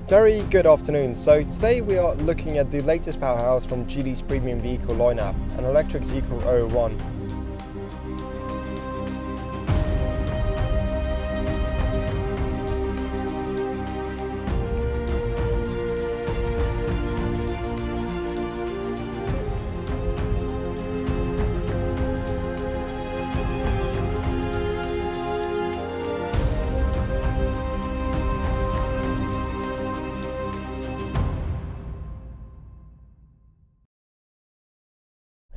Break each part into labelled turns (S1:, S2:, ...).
S1: Very good afternoon. So today we are looking at the latest powerhouse from Geely's premium vehicle lineup, an electric Zeekr 001.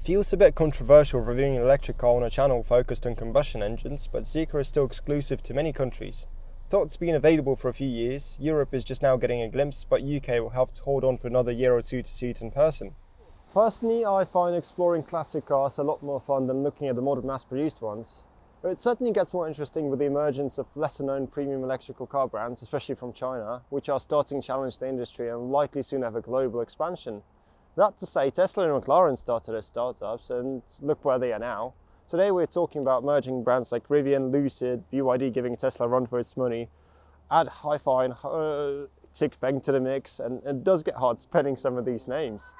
S1: Feels a bit controversial reviewing an electric car on a channel focused on combustion engines, but Zeekr is still exclusive to many countries. Though it's been available for a few years, Europe is just now getting a glimpse, but UK will have to hold on for another year or two to see it in person. Personally, I find exploring classic cars a lot more fun than looking at the modern mass-produced ones. But it certainly gets more interesting with the emergence of lesser-known premium electrical car brands, especially from China, which are starting to challenge the industry and likely soon have a global expansion. That to say, Tesla and McLaren started as startups, and look where they are now. Today we're talking about emerging brands like Rivian, Lucid, BYD giving Tesla a run for its money, add Hi-Fi and Xpeng to the mix, and it does get hard spelling some of these names.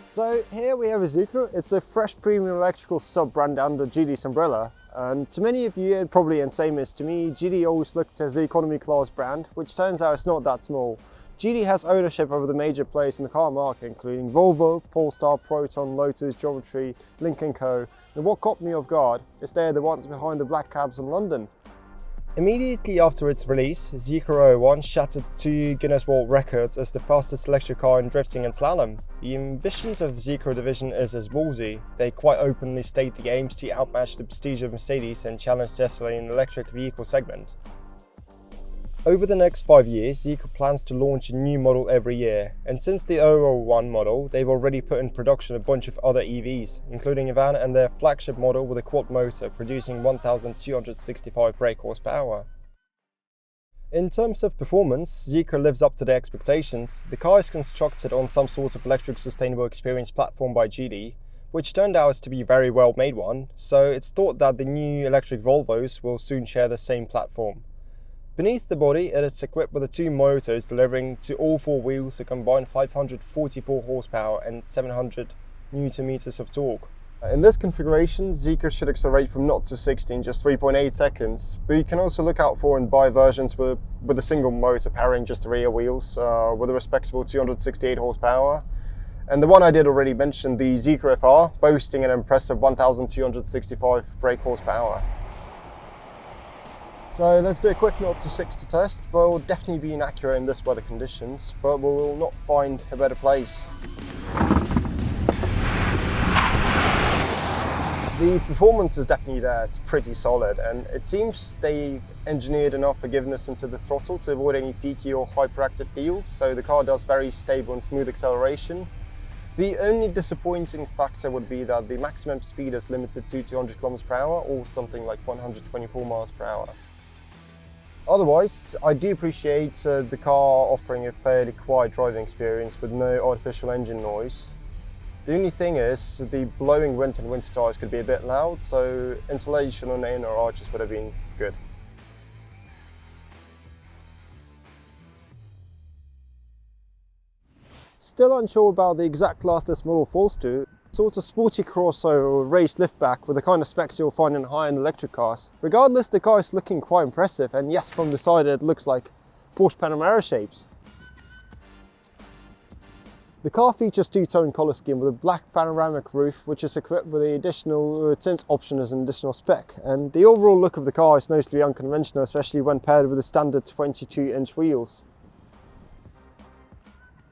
S1: So here we have a Zeekr. It's a fresh premium electrical sub-brand under Geely's umbrella. And to many of you, and probably and same as to me, Geely always looked as the economy class brand, which turns out it's not that small. Geely has ownership over the major players in the car market, including Volvo, Polestar, Proton, Lotus, Geometry, Lynk & Co. And what caught me off guard is they're the ones behind the black cabs in London. Immediately after its release, Zeekr 001 shattered 2 Guinness World Records as the fastest electric car in drifting and slalom. The ambitions of the Zeekr division is as ballsy. They quite openly state the aims to outmatch the prestige of Mercedes and challenge Tesla in the electric vehicle segment. Over the next 5 years, Zeekr plans to launch a new model every year, and since the 001 model, they've already put in production a bunch of other EVs, including a van and their flagship model with a quad motor producing 1,265 brake horsepower. In terms of performance, Zeekr lives up to their expectations. The car is constructed on some sort of electric sustainable experience platform by Geely, which turned out to be a very well made one, so it's thought that the new electric Volvos will soon share the same platform. Beneath the body, it is equipped with the 2 motors delivering to all 4 wheels a combined 544 horsepower and 700 Nm of torque. In this configuration, Zeekr should accelerate from 0 to 60 in just 3.8 seconds, but you can also look out for and buy versions with a single motor powering just the rear wheels with a respectable 268 horsepower. And the one I did already mention, the Zeekr FR, boasting an impressive 1,265 brake horsepower. So let's do a quick 0 to 60 test, but we'll definitely be inaccurate in this weather conditions, but we will not find a better place. The performance is definitely there, it's pretty solid, and it seems they've engineered enough forgiveness into the throttle to avoid any peaky or hyperactive feel, so the car does very stable and smooth acceleration. The only disappointing factor would be that the maximum speed is limited to 200 km/h or something like 124 mph. Otherwise, I do appreciate the car offering a fairly quiet driving experience with no artificial engine noise. The only thing is, the blowing wind and winter tyres could be a bit loud, so insulation on the inner arches would have been good. Still unsure about the exact class this model falls to. Sort of sporty crossover or raised liftback with the kind of specs you'll find in high-end electric cars. Regardless, the car is looking quite impressive, and yes, from the side it looks like Porsche Panamera shapes. The car features 2-tone colour scheme with a black panoramic roof, which is equipped with the additional tint option as an additional spec, and the overall look of the car is noticeably unconventional, especially when paired with the standard 22-inch wheels.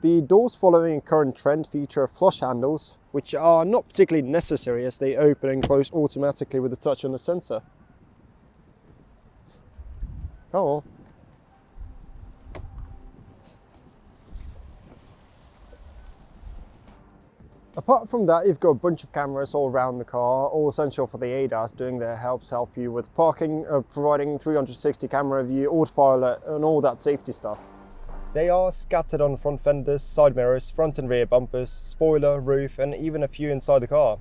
S1: The doors, following a current trend, feature flush handles, which are not particularly necessary as they open and close automatically with a touch on the sensor. Come on. Apart from that, you've got a bunch of cameras all around the car, all essential for the ADAS, doing their help you with parking, providing 360 camera view, autopilot, and all that safety stuff. They are scattered on front fenders, side mirrors, front and rear bumpers, spoiler, roof, and even a few inside the car.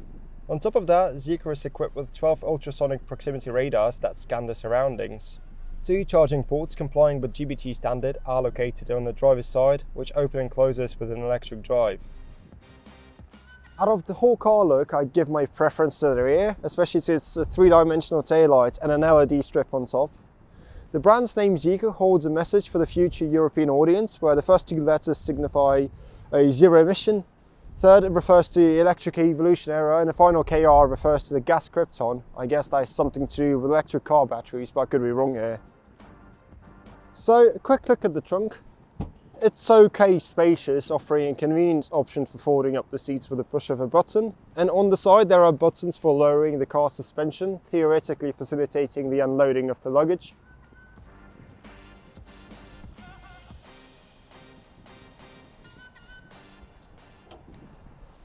S1: On top of that, Zeekr is equipped with 12 ultrasonic proximity radars that scan the surroundings. 2 charging ports complying with GBT standard are located on the driver's side, which open and closes with an electric drive. Out of the whole car look, I'd give my preference to the rear, especially to its 3-dimensional taillight and an LED strip on top. The brand's name Zeekr holds a message for the future European audience, where the first 2 letters signify a zero emission, third refers to electric evolution era, and the final KR refers to the gas krypton. I guess that's something to do with electric car batteries, but I could be wrong here. So, a quick look at the trunk. It's okay spacious, offering a convenient option for folding up the seats with a push of a button. And on the side there are buttons for lowering the car suspension, theoretically facilitating the unloading of the luggage.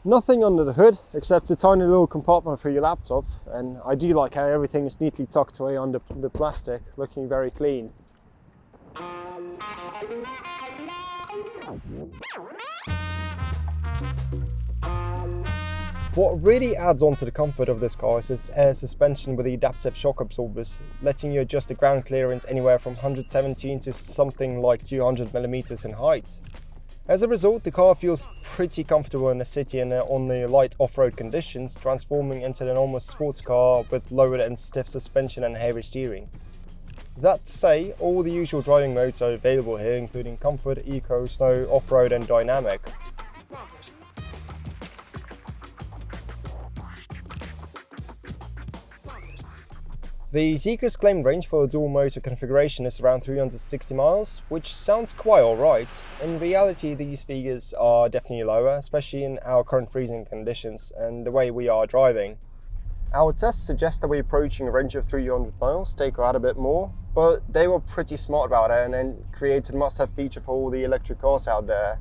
S1: Nothing under the hood except a tiny little compartment for your laptop, and I do like how everything is neatly tucked away under the plastic, looking very clean. What really adds on to the comfort of this car is its air suspension with the adaptive shock absorbers, letting you adjust the ground clearance anywhere from 117 to something like 200mm in height. As a result, the car feels pretty comfortable in the city and on the light off-road conditions, transforming into an almost sports car with lowered and stiff suspension and heavy steering. That to say, all the usual driving modes are available here, including Comfort, Eco, Snow, Off-Road and Dynamic. The Zeekr's claimed range for a dual motor configuration is around 360 miles, which sounds quite alright. In reality, these figures are definitely lower, especially in our current freezing conditions and the way we are driving. Our tests suggest that we're approaching a range of 300 miles, take or add a bit more, but they were pretty smart about it and then created a must-have feature for all the electric cars out there.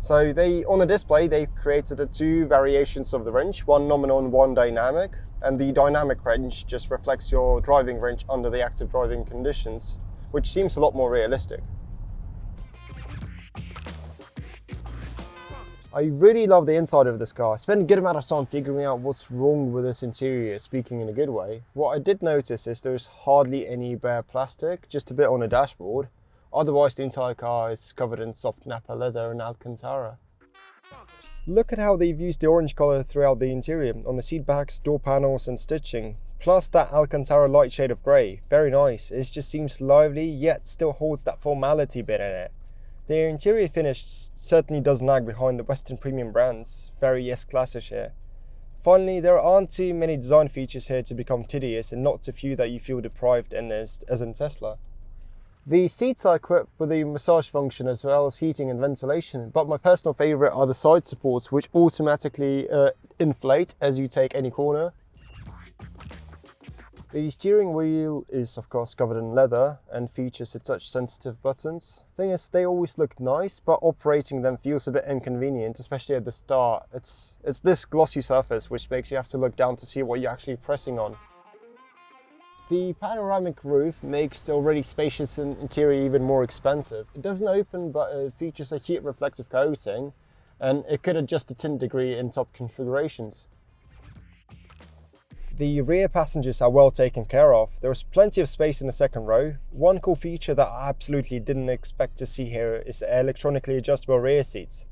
S1: So on the display, they created the 2 variations of the range, one nominal and one dynamic. And the dynamic range just reflects your driving range under the active driving conditions, which seems a lot more realistic. I really love the inside of this car. I spent a good amount of time figuring out what's wrong with this interior, speaking in a good way. What I did notice is there's hardly any bare plastic, just a bit on the dashboard. Otherwise, the entire car is covered in soft Napa leather and Alcantara. Look at how they've used the orange colour throughout the interior, on the seat backs, door panels and stitching. Plus that Alcantara light shade of grey. Very nice. It just seems lively, yet still holds that formality bit in it. The interior finish certainly does lag behind the Western premium brands. Very S-classish here. Finally, there aren't too many design features here to become tedious, and not too few that you feel deprived in as in Tesla. The seats are equipped with a massage function as well as heating and ventilation, but my personal favourite are the side supports, which automatically inflate as you take any corner. The steering wheel is of course covered in leather and features the touch sensitive buttons. Thing is, they always look nice, but operating them feels a bit inconvenient, especially at the start. It's this glossy surface which makes you have to look down to see what you're actually pressing on. The panoramic roof makes the already spacious interior even more expensive. It doesn't open, but it features a heat reflective coating, and it could adjust the tint degree in top configurations. The rear passengers are well taken care of. There is plenty of space in the second row. One cool feature that I absolutely didn't expect to see here is the electronically adjustable rear seats.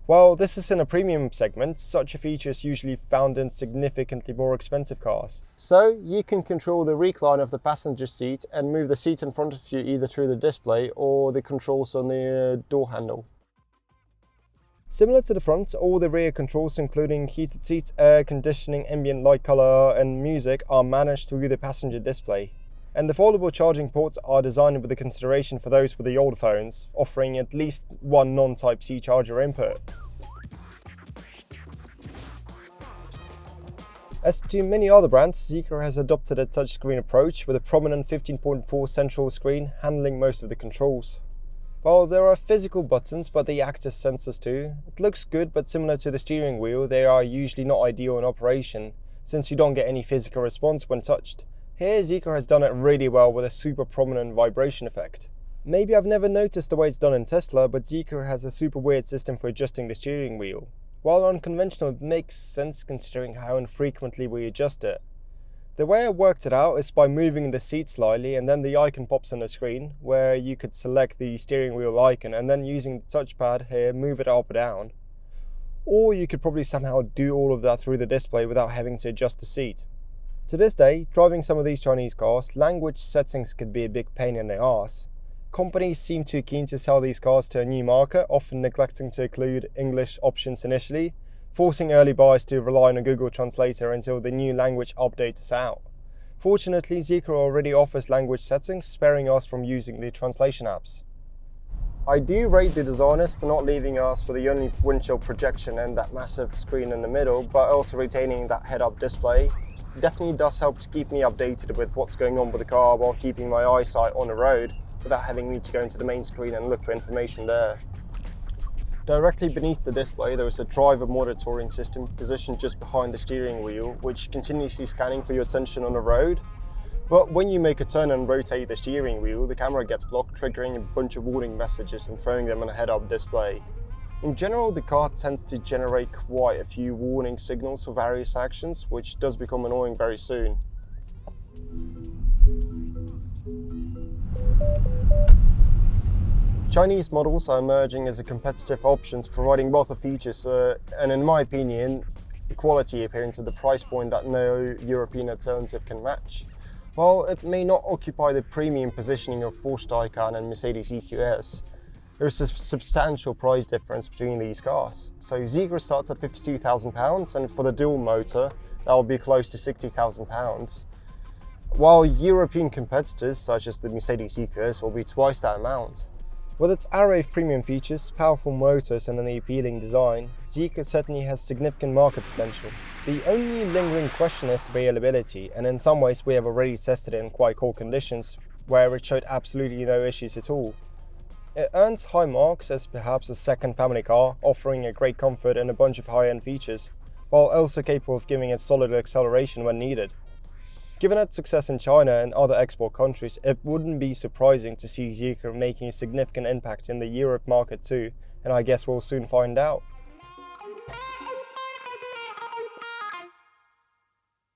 S1: While this is in a premium segment, such a feature is usually found in significantly more expensive cars. So you can control the recline of the passenger seat and move the seat in front of you either through the display or the controls on the door handle. Similar to the front, all the rear controls, including heated seats, air conditioning, ambient light color and music, are managed through the passenger display. And the foldable charging ports are designed with the consideration for those with the older phones, offering at least one non-Type-C charger input. As to many other brands, Zeekr has adopted a touchscreen approach with a prominent 15.4 central screen handling most of the controls. While there are physical buttons, but they act as sensors too. It looks good, but similar to the steering wheel, they are usually not ideal in operation, since you don't get any physical response when touched. Here, Zeekr has done it really well with a super prominent vibration effect. Maybe I've never noticed the way it's done in Tesla, but Zeekr has a super weird system for adjusting the steering wheel. While unconventional, it makes sense considering how infrequently we adjust it. The way I worked it out is by moving the seat slightly, and then the icon pops on the screen where you could select the steering wheel icon and then using the touchpad here move it up or down. Or you could probably somehow do all of that through the display without having to adjust the seat. To this day, driving some of these Chinese cars, language settings could be a big pain in the arse. Companies seem too keen to sell these cars to a new market, often neglecting to include English options initially, forcing early buyers to rely on a Google Translator until the new language update is out. Fortunately, Zeekr already offers language settings, sparing us from using the translation apps. I do rate the designers for not leaving us with the only windshield projection and that massive screen in the middle, but also retaining that head-up display. It definitely does help to keep me updated with what's going on with the car while keeping my eyesight on the road, without having me to go into the main screen and look for information there. Directly beneath the display there is a driver monitoring system positioned just behind the steering wheel, which continuously scanning for your attention on the road. But when you make a turn and rotate the steering wheel, the camera gets blocked, triggering a bunch of warning messages and throwing them on a head-up display. In general, the car tends to generate quite a few warning signals for various actions, which does become annoying very soon. Chinese models are emerging as a competitive options, providing both the features and, in my opinion, the quality appearance at the price point that no European alternative can match. While it may not occupy the premium positioning of Porsche Taycan and Mercedes EQS, there is a substantial price difference between these cars. So Zeekr starts at £52,000, and for the dual motor that will be close to £60,000, while European competitors such as the Mercedes EQS will be twice that amount. With its array of premium features, powerful motors and an appealing design, Zeekr certainly has significant market potential. The only lingering question is availability, and in some ways we have already tested it in quite cold conditions, where it showed absolutely no issues at all. It earns high marks as perhaps a second family car, offering a great comfort and a bunch of high-end features, while also capable of giving it solid acceleration when needed. Given its success in China and other export countries, it wouldn't be surprising to see Zeekr making a significant impact in the Europe market too, and I guess we'll soon find out.